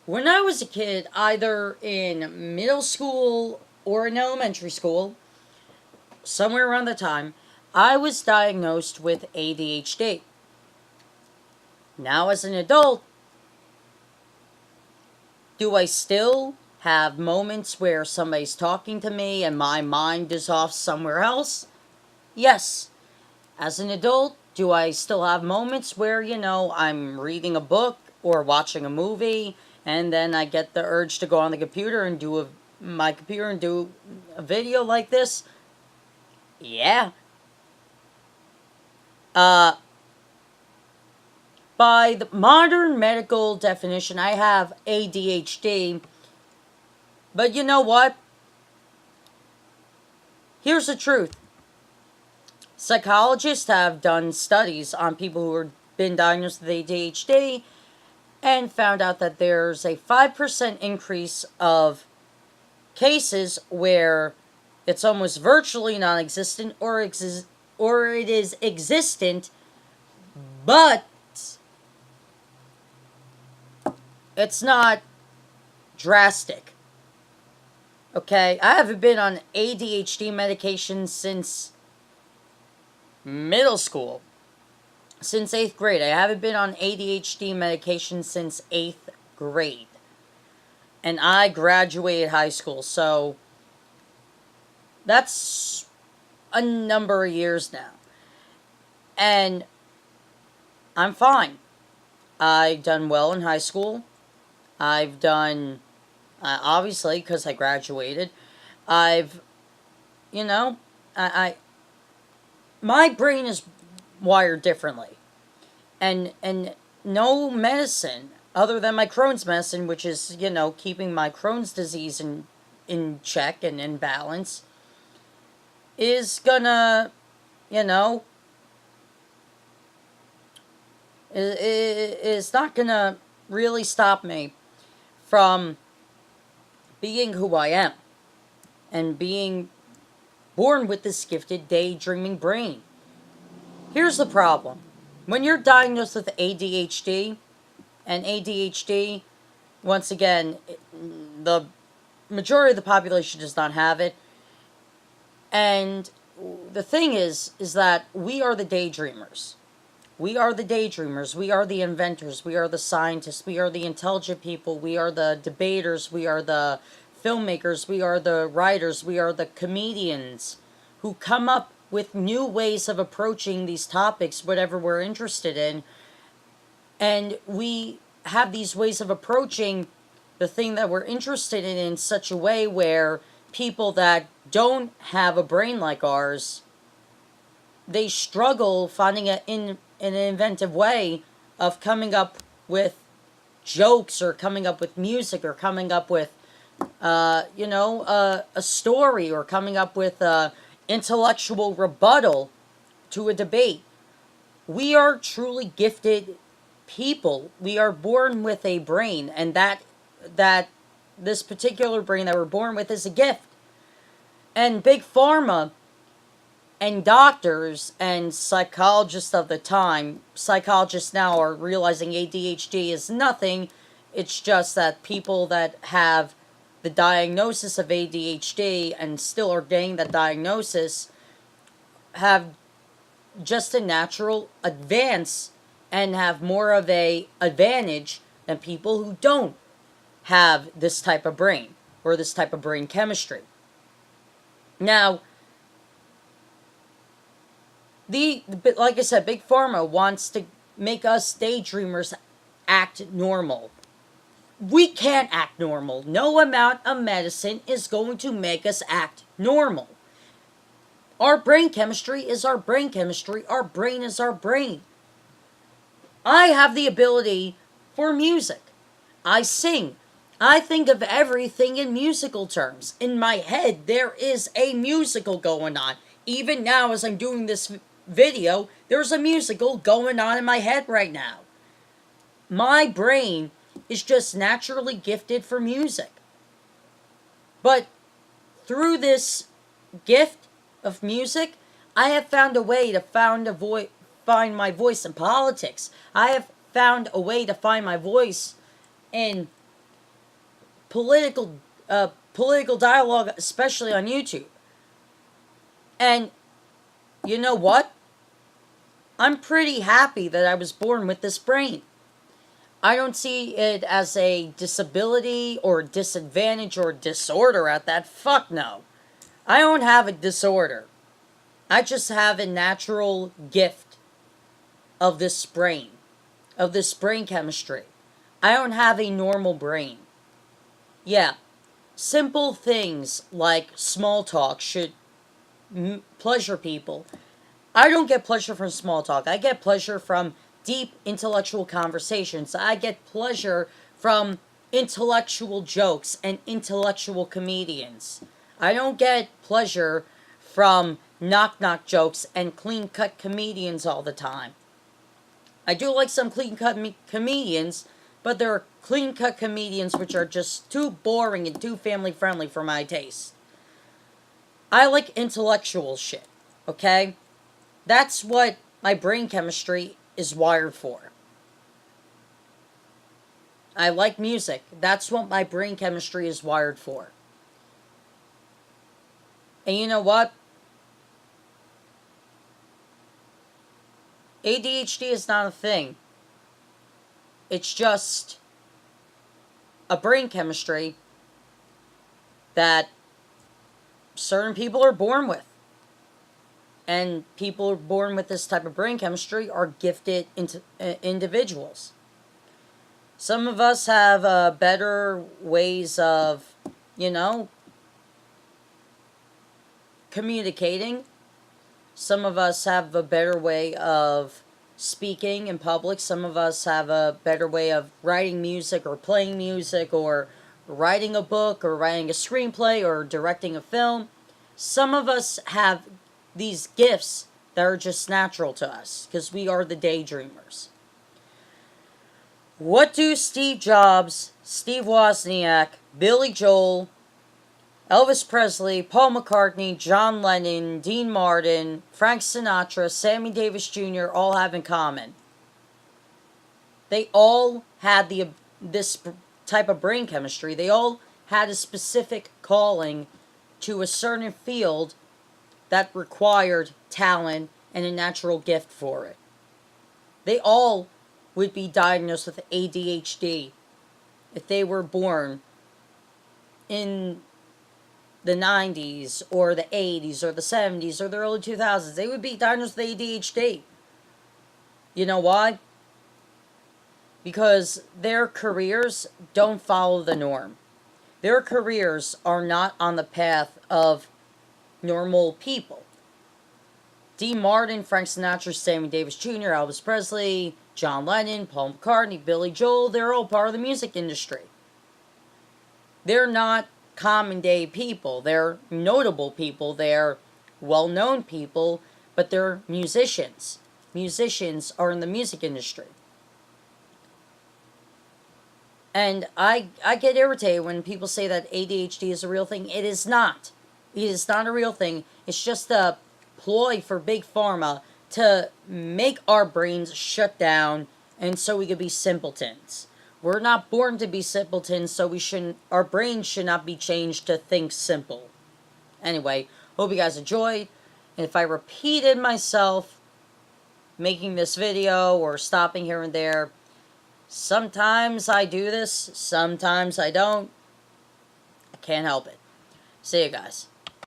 When I was a kid, either in middle school or in elementary school, somewhere around the time, I was diagnosed with ADHD. Now, as an adult, do I still have moments where somebody's talking to me and my mind is off somewhere else? Yes. As an adult, do I still have moments where, I'm reading a book or watching a movie and then I get the urge to go on the computer and my computer and do a video like this? Yeah. Uh, by the modern medical definition, I have ADHD. But you know what? Here's the truth. Psychologists have done studies on people who have been diagnosed with ADHD and found out that there's a 5% increase of cases where it's almost virtually non-existent or it is existent, but it's not drastic. Okay, I haven't been on ADHD medication since middle school, since 8th grade. I haven't been on ADHD medication since 8th grade. And I graduated high school, so that's a number of years now. And I'm fine. I've done well in high school. I've done, obviously, because I graduated. I've, you know, I my brain is wired differently. And no medicine other than my Crohn's medicine, which is, keeping my Crohn's disease in check and in balance, is gonna, you know, is not gonna really stop me from being who I am and being born with this gifted daydreaming brain. Here's the problem. When you're diagnosed with ADHD, and ADHD, once again, the majority of the population does not have it. And the thing is that we are the daydreamers. We are the daydreamers. We are the inventors. We are the scientists. We are the intelligent people. We are the debaters. We are the filmmakers. We are the writers. We are the comedians who come up with new ways of approaching these topics, whatever we're interested in. And we have these ways of approaching the thing that we're interested in such a way where people that don't have a brain like ours, they struggle finding an inventive way of coming up with jokes or coming up with music or coming up with, a story or coming up with a intellectual rebuttal to a debate. We are truly gifted people. We are born with a brain, and that this particular brain that we're born with is a gift. And big pharma and doctors and psychologists of the time, psychologists now are realizing ADHD is nothing. It's just that people that have the diagnosis of ADHD and still are getting that diagnosis have just a natural advance and have more of a advantage than people who don't have this type of brain or this type of brain chemistry. Now, like I said, Big Pharma wants to make us daydreamers act normal. We can't act normal. No amount of medicine is going to make us act normal. Our brain chemistry is our brain chemistry. Our brain is our brain. I have the ability for music. I sing. I think of everything in musical terms. In my head, there is a musical going on. Even now, as I'm doing this video, there's a musical going on in my head right now. My brain is just naturally gifted for music. But through this gift of music, I have found a way to find my voice in politics. I have found a way to find my voice in political dialogue, especially on YouTube. And you know what? I'm pretty happy that I was born with this brain. I don't see it as a disability or disadvantage or disorder at that. Fuck no. I don't have a disorder. I just have a natural gift of this brain chemistry. I don't have a normal brain. Yeah, simple things like small talk should pleasure people. I don't get pleasure from small talk. I get pleasure from deep intellectual conversations. I get pleasure from intellectual jokes and intellectual comedians. I don't get pleasure from knock knock jokes and clean cut comedians all the time. I do like some clean cut comedians, but there are clean cut comedians which are just too boring and too family friendly for my taste. I like intellectual shit, okay? That's what my brain chemistry is wired for. I like music. That's what my brain chemistry is wired for. And you know what? ADHD is not a thing. It's just a brain chemistry that certain people are born with. And people born with this type of brain chemistry are gifted individuals. Some of us have better ways of, communicating. Some of us have a better way of speaking in public. Some of us have a better way of writing music or playing music or writing a book or writing a screenplay or directing a film. Some of us have these gifts that are just natural to us because we are the daydreamers. What do Steve Jobs, Steve Wozniak, Billy Joel, Elvis Presley, Paul McCartney, John Lennon, Dean Martin, Frank Sinatra, Sammy Davis Jr. all have in common? They all had this type of brain chemistry. They all had a specific calling to a certain field that required talent and a natural gift for it. They all would be diagnosed with ADHD if they were born in the 90s or the 80s or the 70s or the early 2000s. They would be diagnosed with ADHD. You know why? Because their careers don't follow the norm. Their careers are not on the path of normal people. Dean Martin, Frank Sinatra, Sammy Davis Jr., Elvis Presley, John Lennon, Paul McCartney, Billy Joel, they're all part of the music industry. They're not common day people. They're notable people. They're well-known people, but they're musicians. Musicians are in the music industry. And I get irritated when people say that ADHD is a real thing. It is not. It is not a real thing. It's just a ploy for Big Pharma to make our brains shut down and so we could be simpletons. We're not born to be simpletons, so our brains should not be changed to think simple. Anyway, hope you guys enjoyed. And if I repeated myself making this video or stopping here and there, sometimes I do this, sometimes I don't. I can't help it. See you guys.